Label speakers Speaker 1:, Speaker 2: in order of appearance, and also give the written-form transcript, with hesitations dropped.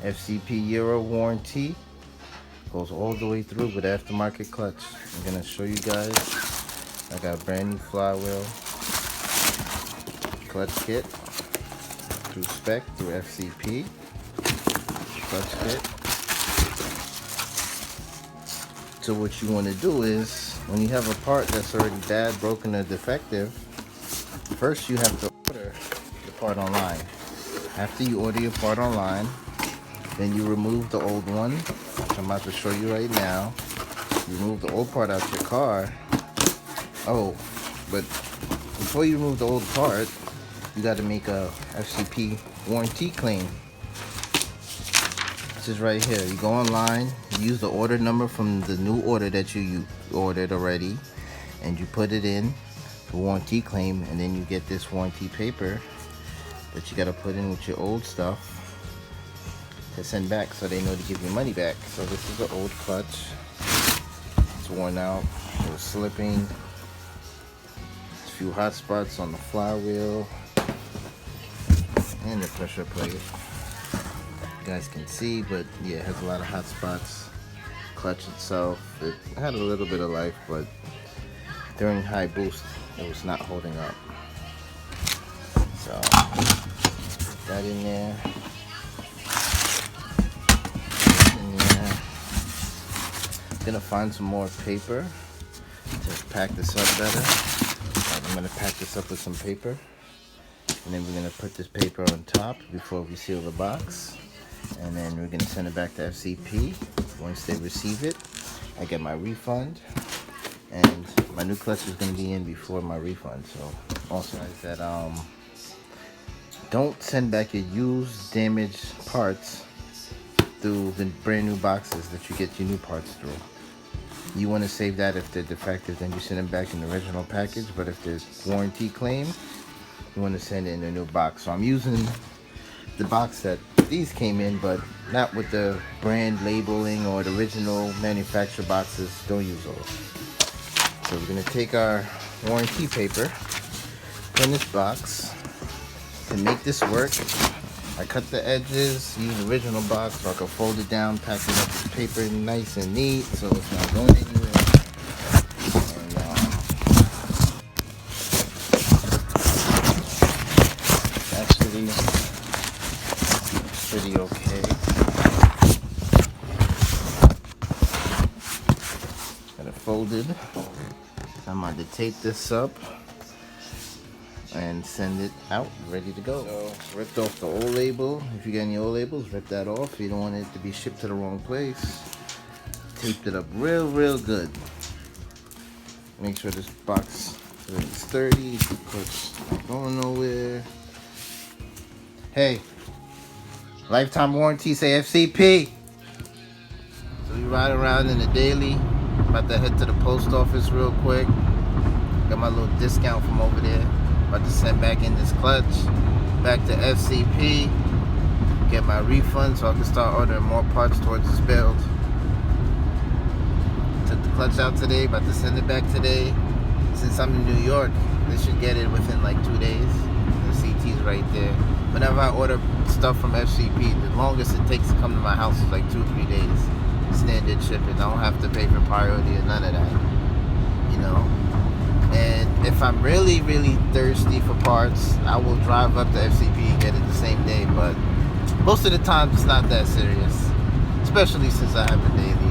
Speaker 1: FCP Euro warranty. Goes all the way through with aftermarket clutch. I'm gonna show you guys. I got a brand new flywheel clutch kit through spec, through FCP. Clutch kit. So what you want to do is, when you have a part that's already bad, broken, or defective, first you have to order the part online. After you order your part online, then you remove the old one, which I'm about to show you right now. You remove the old part out your car. Oh, but before you remove the old part, you got to make a FCP warranty claim. This is right here. You go online, you use the order number from the new order that you ordered already, and you put it in the warranty claim, and then you get this warranty paper that you got to put in with your old stuff to send back, so they know to give you money back. So this is the old clutch. It's worn out, it was slipping. There's a few hot spots on the flywheel and the pressure plate. You guys can see, but yeah, it has a lot of hot spots. Clutch itself, it had a little bit of life, but during high boost it was not holding up. So put that in there. I'm gonna find some more paper to pack this up better. I'm gonna pack this up with some paper, and then we're gonna put this paper on top before we seal the box. And then we're gonna send it back to FCP. Once they receive it, I get my refund, and my new clutch is gonna be in before my refund. So also that don't send back your used, damaged parts through the brand new boxes that you get your new parts through. You want to save that. If they're defective, then you send them back in the original package. But if there's warranty claim, you want to send it in a new box. So I'm using the box that these came in, but not with the brand labeling or the original manufacturer boxes. Don't use those. So we're gonna take our warranty paper, put in this box. To make this work, I cut the edges, use the original box so I can fold it down, pack it up with paper nice and neat so it's not going anywhere. And actually, it's pretty okay. Got it folded. I'm going to tape this up and send it out ready to go. So ripped off the old label. If you got any old labels, rip that off. You don't want it to be shipped to the wrong place. Taped it up real good. Make sure this box is sturdy because it's not going nowhere. Hey, lifetime warranty, say FCP. So we ride around in the daily. About to head to the post office real quick. Got my little discount from over there. About to send back in this clutch back to FCP, get my refund so I can start ordering more parts towards this build. Took the clutch out today, about to send it back today. Since I'm in New York, they should get it within like 2 days. The CT's right there. Whenever I order stuff from FCP, the longest it takes to come to my house is like 2-3 days. Standard shipping. I don't have to pay for priority or none of that. You know? And if I'm really thirsty for parts, I will drive up to FCP and get it the same day. But most of the time, it's not that serious. Especially since I have a daily.